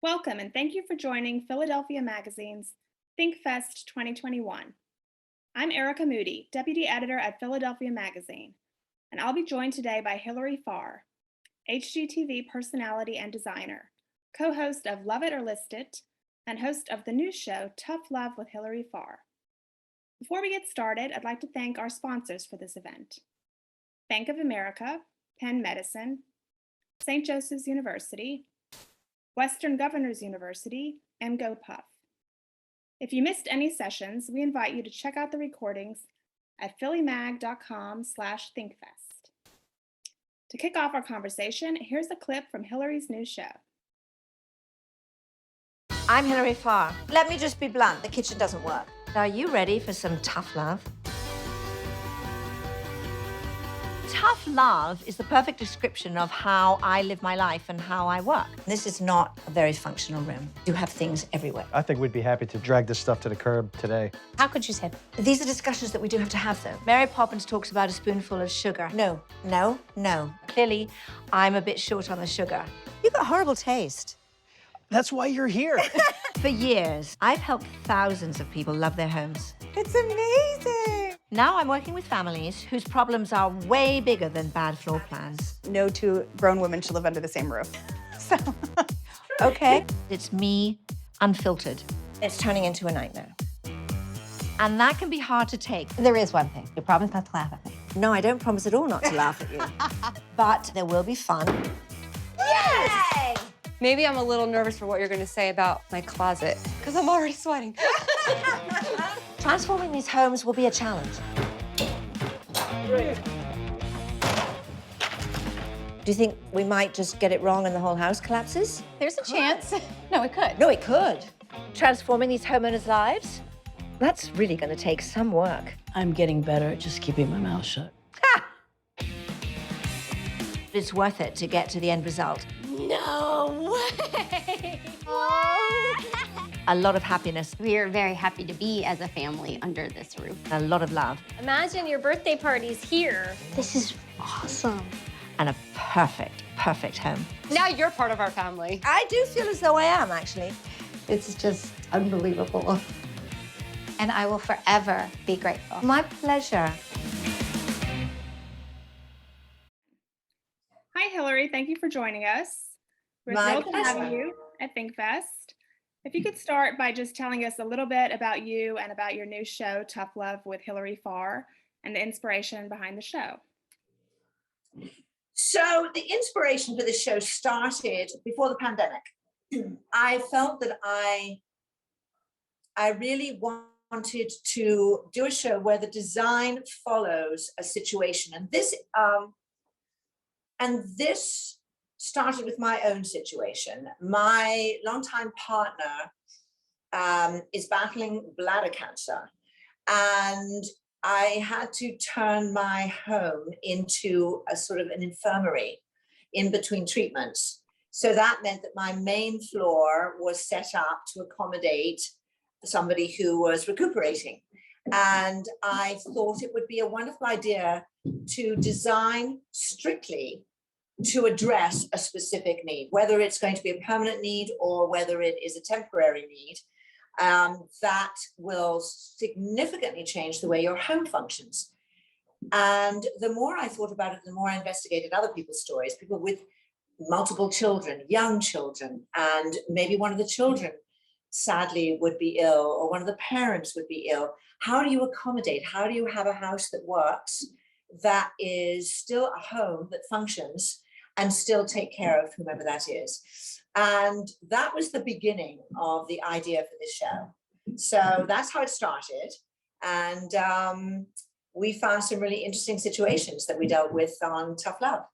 Welcome and thank you for joining Philadelphia Magazine's ThinkFest 2021. I'm Erica Moody, Deputy Editor at Philadelphia Magazine, and I'll be joined today by Hilary Farr, HGTV personality and designer, co-host of Love It or List It, and host of the news show Tough Love with Hilary Farr. Before we get started, I'd like to thank our sponsors for this event: Bank of America, Penn Medicine, St. Joseph's University, Western Governors University, and GoPuff. If you missed any sessions, we invite you to check out the recordings at phillymag.com/thinkfest. To kick off our conversation, here's a clip from Hilary's new show. I'm Hilary Farr. Let me just be blunt, the kitchen doesn't work. Are you ready for some tough love? Tough love is the perfect description of how I live my life and how I work. This is not a very functional room. You have things everywhere. I think we'd be happy to drag this stuff to the curb today. How could you say that? These are discussions that we do have to have, though. Mary Poppins talks about a spoonful of sugar. No, no, no. Clearly, I'm a bit short on the sugar. You've got horrible taste. That's why you're here. For years, I've helped thousands of people love their homes. It's amazing. Now I'm working with families whose problems are way bigger than bad floor plans. No two grown women should live under the same roof. So, Okay. It's me, unfiltered. It's turning into a nightmare. And that can be hard to take. There is one thing. You promise not to laugh at me. No, I don't promise at all not to laugh at you. But there will be fun. Yay! Maybe I'm a little nervous for what you're going to say about my closet, because I'm already sweating. Transforming these homes will be a challenge. Do you think we might just get it wrong and the whole house collapses? There's a chance. No, it could. No, it could. Transforming these homeowners' lives? That's really going to take some work. I'm getting better at just keeping my mouth shut. It's worth it to get to the end result. No way! A lot of happiness, We're very happy to be as a family under this roof. a lot of love, Imagine your birthday party's here. This is awesome. and a perfect, perfect home. Now you're part of our family. I do feel as though I am, actually. It's just unbelievable. And I will forever be grateful. My pleasure. Hi, Hilary. Thank you for joining us. We're My thrilled to have pleasure. you at ThinkFest. If you could start by just telling us a little bit about you and about your new show, Tough Love with Hilary Farr, and the inspiration behind the show. So the inspiration for this show started before the pandemic. I felt that I really wanted to do a show where the design follows a situation, and this started with my own situation. My longtime partner is battling bladder cancer, and I had to turn my home into a sort of an infirmary in between treatments. So that meant that my main floor was set up to accommodate somebody who was recuperating. And I thought it would be a wonderful idea to design strictly to address a specific need, whether it's going to be a permanent need or whether it is a temporary need. That will significantly change the way your home functions. And the more I thought about it, the more I investigated other people's stories, people with multiple children, young children, and maybe one of the children sadly would be ill, or one of the parents would be ill. How do you accommodate? How do you have a house that works, that is still a home that functions, and still take care of whomever that is? And that was the beginning of the idea for this show. So that's how it started. And we found some really interesting situations that we dealt with on Tough Love.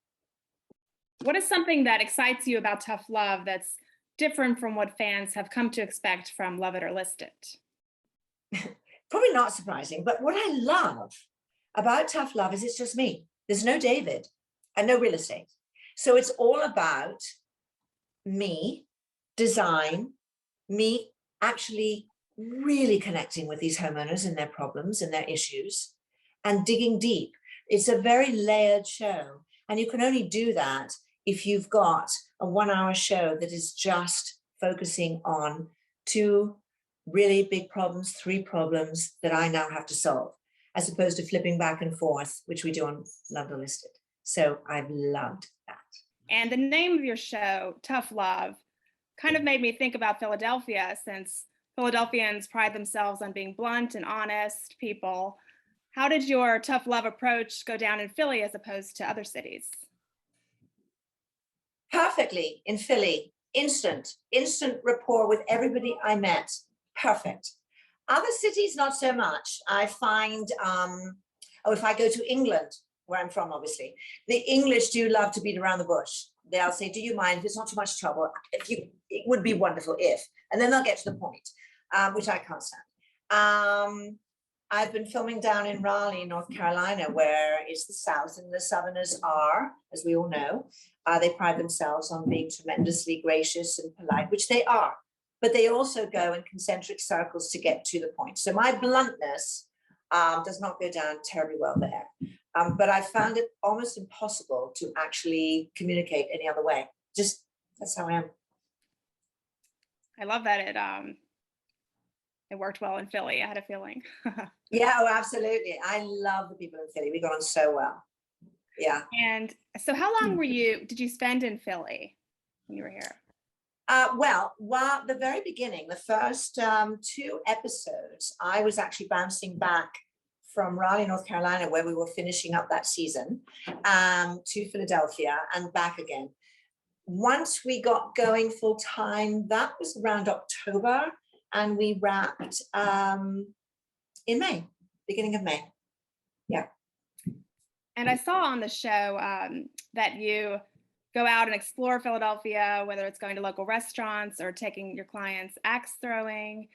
What is something that excites you about Tough Love that's different from what fans have come to expect from Love It or List It? Probably not surprising, but what I love about Tough Love is it's just me. There's no David and no real estate. So it's all about me, design, me actually really connecting with these homeowners and their problems and their issues and digging deep. It's a very layered show. And you can only do that if you've got a 1 hour show that is just focusing on 2 really big problems, 3 problems that I now have to solve, as opposed to flipping back and forth, which we do on Loved or Listed. So I've loved that. And the name of your show, Tough Love, kind of made me think about Philadelphia, since Philadelphians pride themselves on being blunt and honest people. How did your tough love approach go down in Philly as opposed to other cities? Perfectly in Philly, instant rapport with everybody I met. Perfect. Other cities, not so much. I find, if I go to England, where I'm from, obviously, the English do love to beat around the bush. They'll say, do you mind if it's not too much trouble? It would be wonderful if, and then they'll get to the point, which I can't stand. I've been filming down in Raleigh, North Carolina, where it's the South, and the Southerners are, as we all know, they pride themselves on being tremendously gracious and polite, which they are, but they also go in concentric circles to get to the point. So my bluntness does not go down terribly well there. But I found it almost impossible to actually communicate any other way. Just, that's how I am. I love that it worked well in Philly. I had a feeling. Yeah, oh, absolutely. I love the people in Philly. We got on so well. Yeah. And so how long did you spend in Philly when you were here? Well, the very beginning, the first 2 episodes, I was actually bouncing back from Raleigh, North Carolina, where we were finishing up that season, to Philadelphia and back again. Once we got going full time, that was around October, and we wrapped in May, beginning of May. Yeah. And I saw on the show that you go out and explore Philadelphia, whether it's going to local restaurants or taking your clients axe throwing.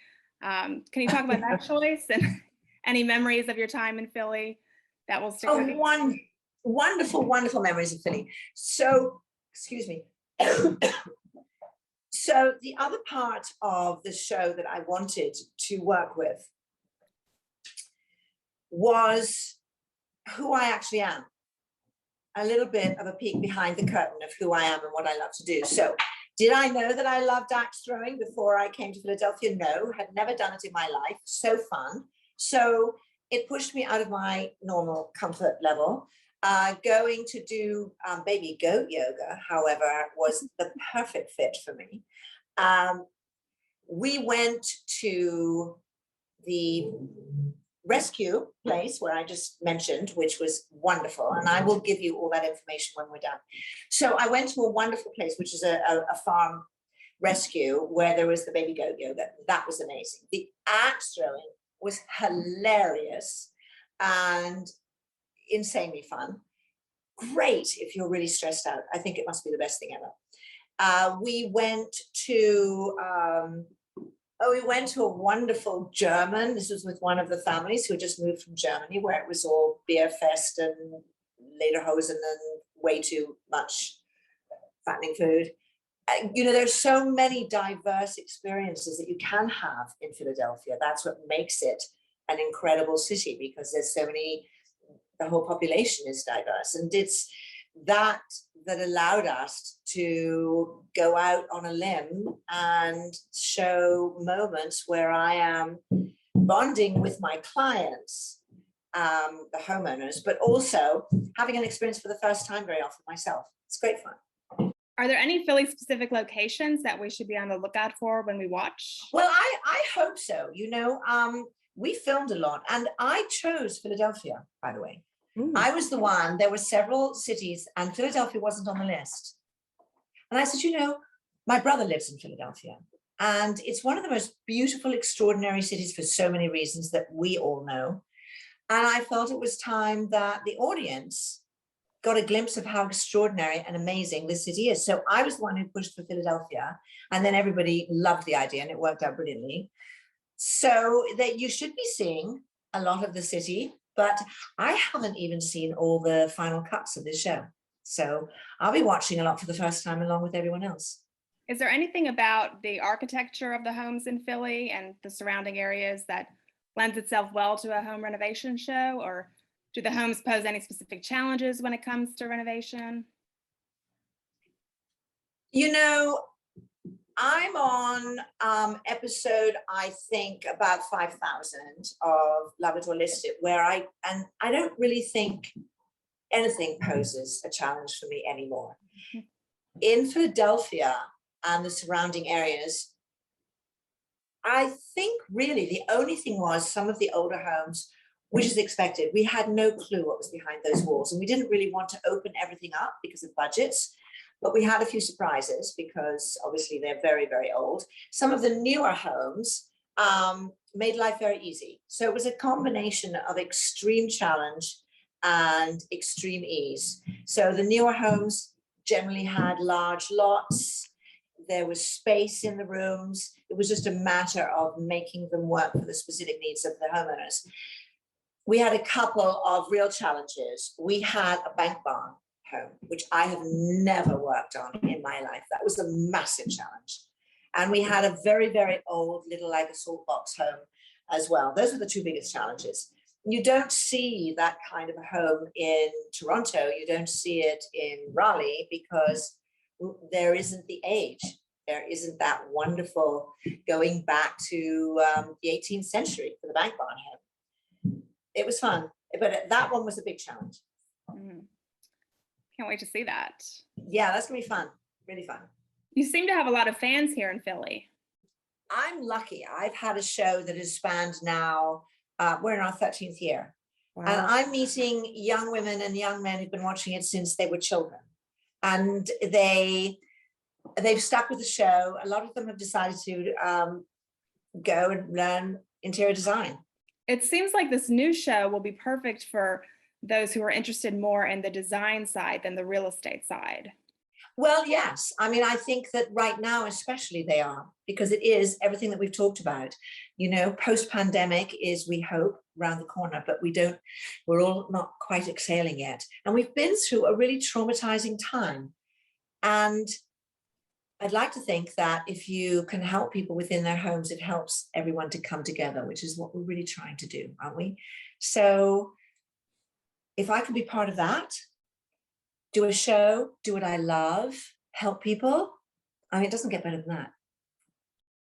Can you talk about that choice and any memories of your time in Philly that will stick with you? Wonderful memories of Philly. So, excuse me. So the other part of the show that I wanted to work with was who I actually am. A little bit of a peek behind the curtain of who I am and what I love to do. So did I know that I loved axe throwing before I came to Philadelphia? No, had never done it in my life. So fun. So it pushed me out of my normal comfort level. Going to do baby goat yoga, however, was the perfect fit for me. We went to the rescue place where I just mentioned, which was wonderful. And I will give you all that information when we're done. So I went to a wonderful place, which is a farm rescue where there was the baby goat yoga. That was amazing. The axe throwing was hilarious and insanely fun. Great if you're really stressed out. I think it must be the best thing ever. We went to a wonderful German. This was with one of the families who had just moved from Germany, where it was all beer fest and lederhosen and way too much fattening food. There's so many diverse experiences that you can have in Philadelphia. That's what makes it an incredible city, because there's so many, the whole population is diverse. And it's that allowed us to go out on a limb and show moments where I am bonding with my clients, the homeowners, but also having an experience for the first time very often myself. It's great fun. Are there any Philly specific locations that we should be on the lookout for when we watch? Well, I hope so. We filmed a lot, and I chose Philadelphia, by the way. I was the one, there were several cities and Philadelphia wasn't on the list. And I said, my brother lives in Philadelphia, and it's one of the most beautiful, extraordinary cities for so many reasons that we all know. And I felt it was time that the audience got a glimpse of how extraordinary and amazing this city is. So I was the one who pushed for Philadelphia, and then everybody loved the idea and it worked out brilliantly. So that you should be seeing a lot of the city, but I haven't even seen all the final cuts of this show. So I'll be watching a lot for the first time along with everyone else. Is there anything about the architecture of the homes in Philly and the surrounding areas that lends itself well to a home renovation show, or do the homes pose any specific challenges when it comes to renovation? I'm on episode, I think, about 5,000 of Love It or List It, where I don't really think anything poses a challenge for me anymore. In Philadelphia and the surrounding areas, I think really the only thing was some of the older homes, which is expected. We had no clue what was behind those walls, and we didn't really want to open everything up because of budgets. But we had a few surprises because obviously they're very, very old. Some of the newer homes made life very easy. So it was a combination of extreme challenge and extreme ease. So the newer homes generally had large lots. There was space in the rooms. It was just a matter of making them work for the specific needs of the homeowners. We had a couple of real challenges. We had a bank barn home, which I have never worked on in my life. That was a massive challenge. And we had a very, very old little like a salt box home as well. Those are the two biggest challenges. You don't see that kind of a home in Toronto. You don't see it in Raleigh because there isn't the age. There isn't that wonderful going back to the 18th century for the bank barn home. It was fun, but that one was a big challenge. Mm. Can't wait to see that. Yeah, that's gonna be fun, really fun. You seem to have a lot of fans here in Philly. I'm lucky. I've had a show that has spanned now, we're in our 13th year. Wow. And I'm meeting young women and young men who've been watching it since they were children. And they've stuck with the show. A lot of them have decided to go and learn interior design. It seems like this new show will be perfect for those who are interested more in the design side than the real estate side. Well, yes. I mean, I think that right now, especially they are, because it is everything that we've talked about. You know, post-pandemic is, we hope, around the corner, but we're all not quite exhaling yet. And we've been through a really traumatizing time. And I'd like to think that if you can help people within their homes, it helps everyone to come together, which is what we're really trying to do, aren't we? So if I could be part of that, do a show, do what I love, help people, I mean, it doesn't get better than that.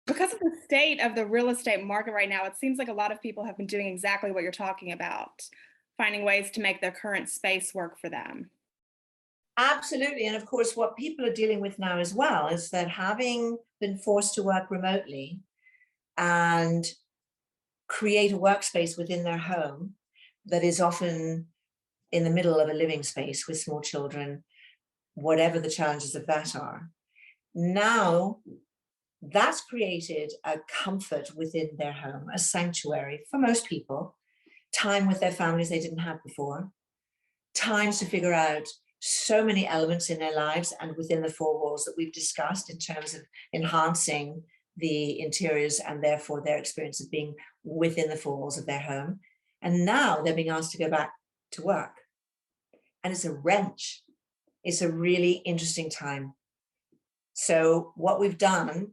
Because of the state of the real estate market right now, it seems like a lot of people have been doing exactly what you're talking about, finding ways to make their current space work for them. Absolutely. And of course, what people are dealing with now as well is that having been forced to work remotely and create a workspace within their home that is often in the middle of a living space with small children, whatever the challenges of that are, now that's created a comfort within their home, a sanctuary for most people, time with their families they didn't have before, times to figure out so many elements in their lives and within the four walls that we've discussed in terms of enhancing the interiors and therefore their experience of being within the four walls of their home. And now they're being asked to go back to work. And it's a wrench. It's a really interesting time. So what we've done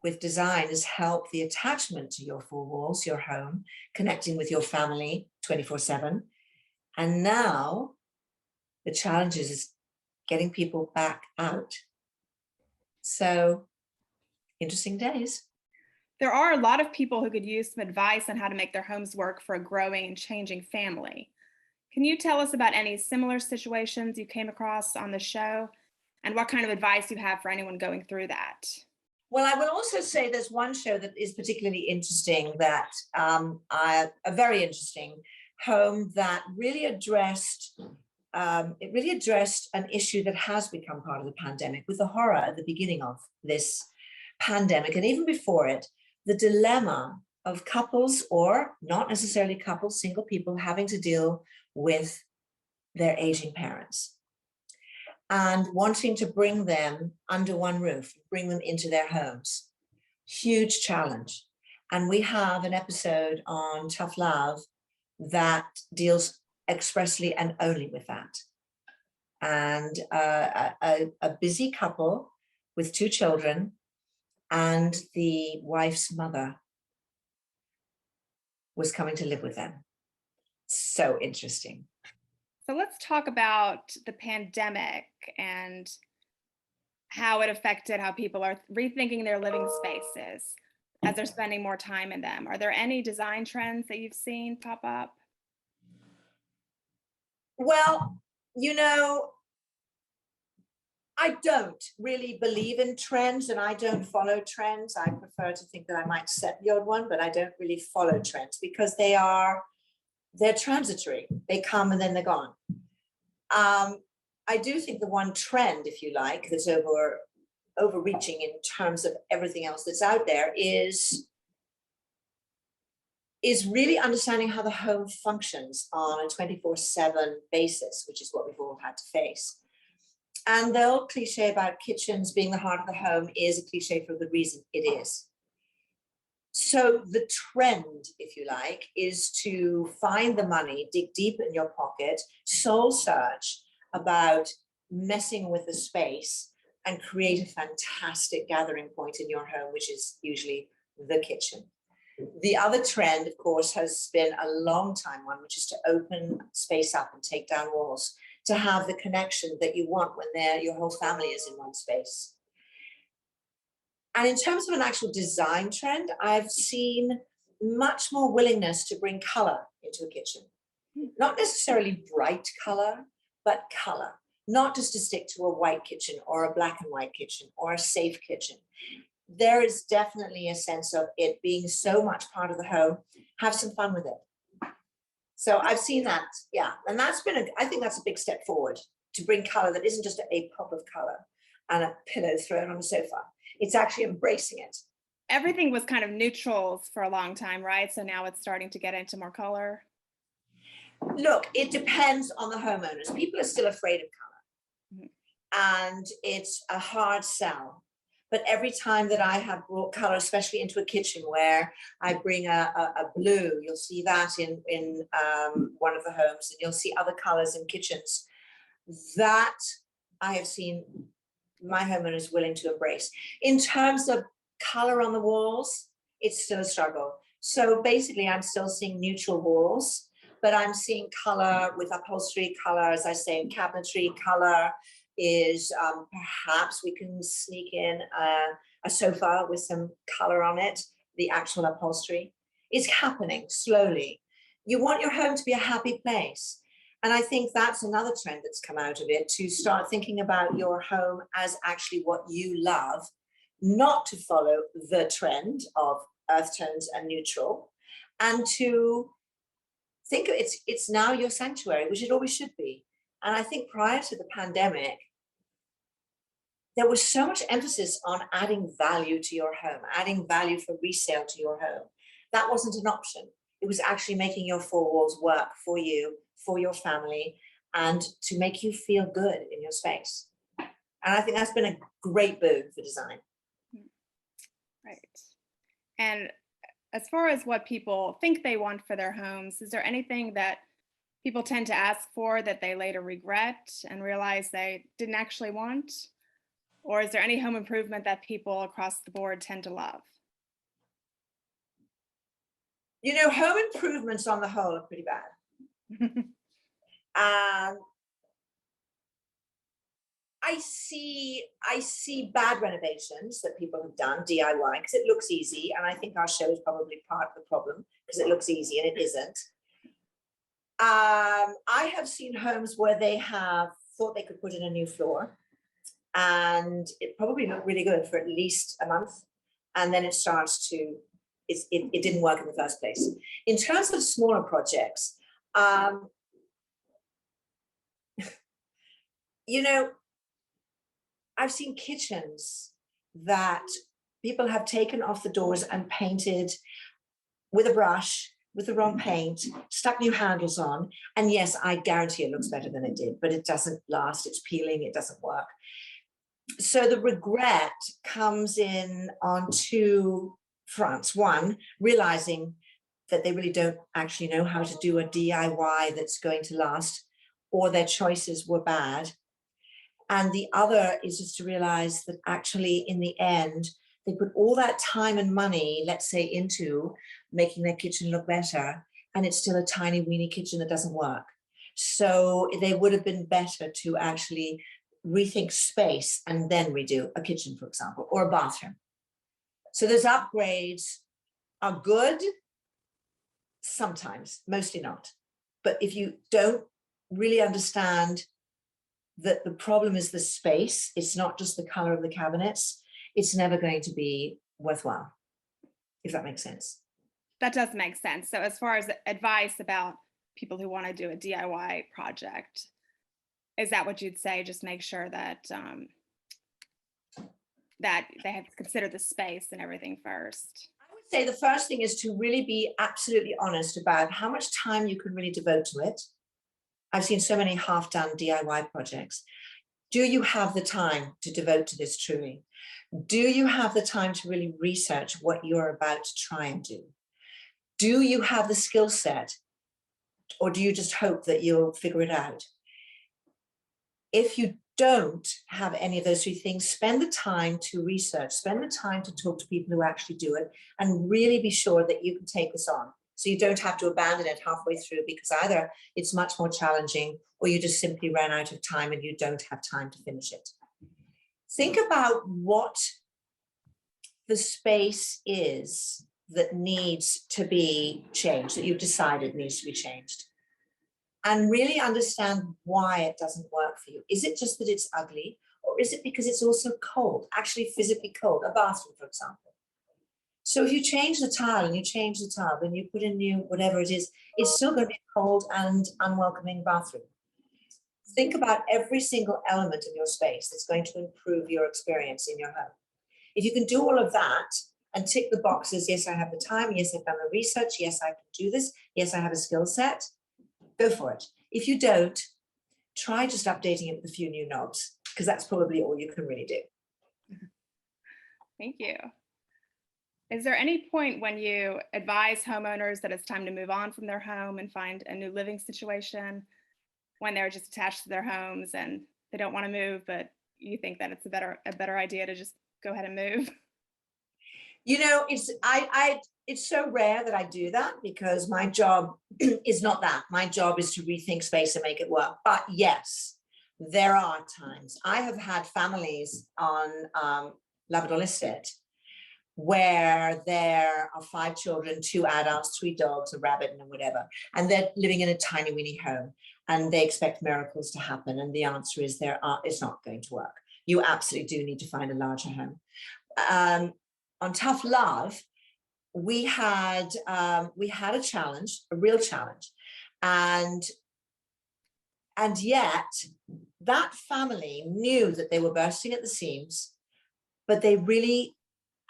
with design is help the attachment to your four walls, your home, connecting with your family 24/7. And now the challenge is getting people back out. So interesting days. There are a lot of people who could use some advice on how to make their homes work for a growing and changing family. Can you tell us about any similar situations you came across on the show and what kind of advice you have for anyone going through that? Well, I will also say there's one show that is particularly interesting, that a very interesting home that really addressed an issue that has become part of the pandemic, with the horror at the beginning of this pandemic and even before it, the dilemma of couples, or not necessarily couples, single people having to deal with their aging parents and wanting to bring them under one roof, bring them into their homes. Huge challenge. And we have an episode on Tough Love that deals expressly and only with that. And a busy couple with two children and the wife's mother was coming to live with them. So interesting. So let's talk about the pandemic and how it affected how people are rethinking their living spaces as they're spending more time in them. Are there any design trends that you've seen pop up? Well, I don't really believe in trends and I don't follow trends. I prefer to think that I might set the odd one, but I don't really follow trends because they're transitory. They come and then they're gone. I do think the one trend, if you like, that's overreaching in terms of everything else that's out there is really understanding how the home functions on a 24/7 basis, which is what we've all had to face. And the old cliche about kitchens being the heart of the home is a cliche for the reason it is. So the trend, if you like, is to find the money, dig deep in your pocket, soul search about messing with the space and create a fantastic gathering point in your home, which is usually the kitchen. The other trend, of course, has been a long time one, which is to open space up and take down walls, to have the connection that you want when your whole family is in one space. And in terms of an actual design trend, I've seen much more willingness to bring color into a kitchen. Not necessarily bright color, but color. Not just to stick to a white kitchen or a black and white kitchen or a safe kitchen. There is definitely a sense of it being so much part of the home. Have some fun with it. So I've seen that, yeah. And I think that's a big step forward, to bring color that isn't just a pop of color and a pillow thrown on a sofa. It's actually embracing it. Everything was kind of neutrals for a long time, right? So now it's starting to get into more color. Look, it depends on the homeowners. People are still afraid of color. And it's a hard sell. But every time that I have brought color, especially into a kitchen where I bring a blue, you'll see that in one of the homes, and you'll see other colors in kitchens. That I have seen my homeowners willing to embrace. In terms of color on the walls, it's still a struggle. So basically, I'm still seeing neutral walls, but I'm seeing color with upholstery, color, as I say, in cabinetry, color is perhaps we can sneak in a sofa with some color on it, the actual upholstery. It's happening slowly. You want your home to be a happy place. And I think that's another trend that's come out of it, to start thinking about your home as actually what you love, not to follow the trend of earth tones and neutral, and to think it's now your sanctuary, which it always should be. And I think prior to the pandemic, there was so much emphasis on adding value to your home, adding value for resale to your home. That wasn't an option. It was actually making your four walls work for you, for your family, and to make you feel good in your space. And I think that's been a great boon for design. Right. And as far as what people think they want for their homes, is there anything that people tend to ask for that they later regret and realize they didn't actually want? Or is there any home improvement that people across the board tend to love? Home improvements on the whole are pretty bad. I see bad renovations that people have done, DIY, because it looks easy. And I think our show is probably part of the problem, because it looks easy and it isn't. I have seen homes where they have thought they could put in a new floor, and it probably looked really good for at least a month, and then it starts to, it didn't work in the first place. In terms of smaller projects, I've seen kitchens that people have taken off the doors and painted with a brush, with the wrong paint, stuck new handles on. And yes, I guarantee it looks better than it did, but it doesn't last. It's peeling, it doesn't work. So the regret comes in on two fronts. One, realizing that they really don't actually know how to do a DIY that's going to last, or their choices were bad. And the other is just to realize that actually in the end, they put all that time and money, let's say, into making their kitchen look better, and it's still a tiny weeny kitchen that doesn't work. So they would have been better to actually rethink space and then redo a kitchen, for example, or a bathroom. So those upgrades are good sometimes, mostly not. But if you don't really understand that the problem is the space, it's not just the color of the cabinets, it's never going to be worthwhile, if that makes sense. That does make sense. So as far as advice about people who want to do a DIY project, is that what you'd say? Just make sure that that they have to consider the space and everything first. I would say the first thing is to really be absolutely honest about how much time you can really devote to it. I've seen so many half-done DIY projects. Do you have the time to devote to this truly? Do you have the time to really research what you're about to try and do? Do you have the skill set, or do you just hope that you'll figure it out? If you don't have any of those three things, spend the time to research, spend the time to talk to people who actually do it, and really be sure that you can take this on. So you don't have to abandon it halfway through, because either it's much more challenging or you just simply ran out of time and you don't have time to finish it. Think about what the space is that needs to be changed, that you've decided needs to be changed. And really understand why it doesn't work for you. Is it just that it's ugly, or is it because it's also cold, actually physically cold, a bathroom, for example? So if you change the tile and you change the tub and you put in new, whatever it is, it's still going to be a cold and unwelcoming bathroom. Think about every single element of your space that's going to improve your experience in your home. If you can do all of that and tick the boxes, yes, I have the time, yes, I've done the research, yes, I can do this, yes, I have a skill set, go for it. If you don't, try just updating it with a few new knobs, because that's probably all you can really do. Thank you. Is there any point when you advise homeowners that it's time to move on from their home and find a new living situation, when they're just attached to their homes and they don't want to move, but you think that it's a better idea to just go ahead and move? You know, it's so rare that I do that, because my job is not that. My job is to rethink space and make it work. But yes, there are times. I have had families on Labrador Estate where there are 5 children, 2 adults, 3 dogs, a rabbit, and whatever, and they're living in a tiny weeny home, and they expect miracles to happen. And the answer is it's not going to work. You absolutely do need to find a larger home. On Tough Love, we had a challenge, a real challenge, and yet that family knew that they were bursting at the seams, but they really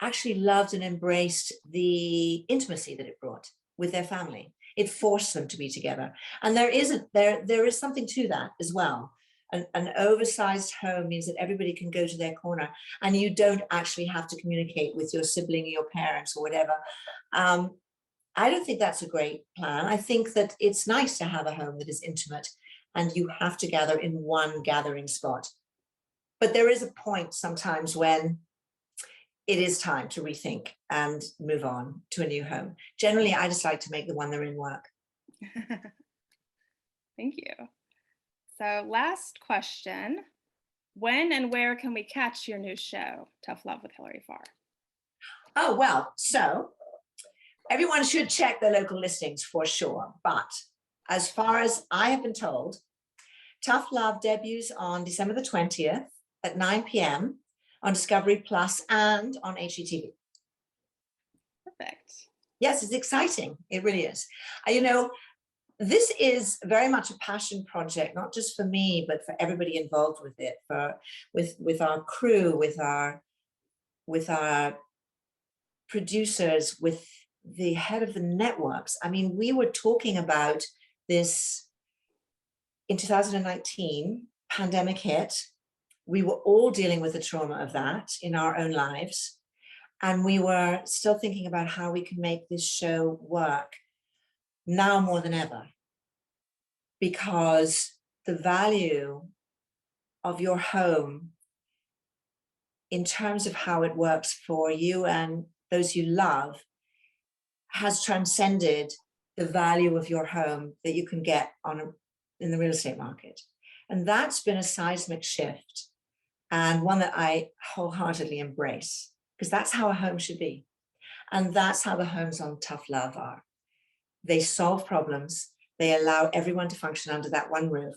actually loved and embraced the intimacy that it brought with their family. It forced them to be together, and there is something to that as well. An oversized home means that everybody can go to their corner, and you don't actually have to communicate with your sibling or your parents or whatever. I don't think that's a great plan. I think that it's nice to have a home that is intimate, and you have to gather in one gathering spot. But there is a point sometimes when it is time to rethink and move on to a new home. Generally, I just like to make the one they're in work. Thank you. So last question, when and where can we catch your new show, Tough Love with Hilary Farr? Oh, well, so everyone should check their local listings for sure. But as far as I have been told, Tough Love debuts on December the 20th at 9 p.m. on Discovery Plus and on HGTV. Perfect. Yes, it's exciting. It really is. You know, this is very much a passion project, not just for me, but for everybody involved with it, with our crew, with our producers, with the head of the networks. I mean, we were talking about this in 2019, pandemic hit. We were all dealing with the trauma of that in our own lives. And we were still thinking about how we can make this show work now more than ever. Because the value of your home in terms of how it works for you and those you love has transcended the value of your home that you can get in the real estate market. And that's been a seismic shift, and one that I wholeheartedly embrace, because that's how a home should be. And that's how the homes on Tough Love are. They solve problems. They allow everyone to function under that one roof,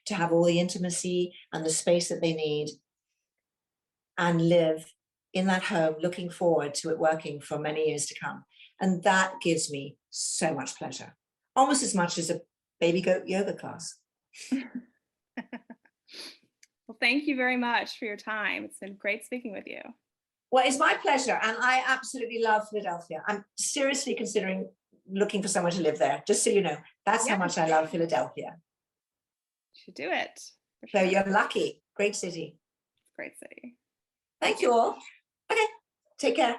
to have all the intimacy and the space that they need, and live in that home, looking forward to it working for many years to come. And that gives me so much pleasure, almost as much as a baby goat yoga class. Well, thank you very much for your time. It's been great speaking with you. Well, it's my pleasure. And I absolutely love Philadelphia. I'm seriously considering looking for someone to live there, just so you know. That's how much I love Philadelphia. You should do it. So you're lucky. Great city. Great city. Thank you all. Okay, take care.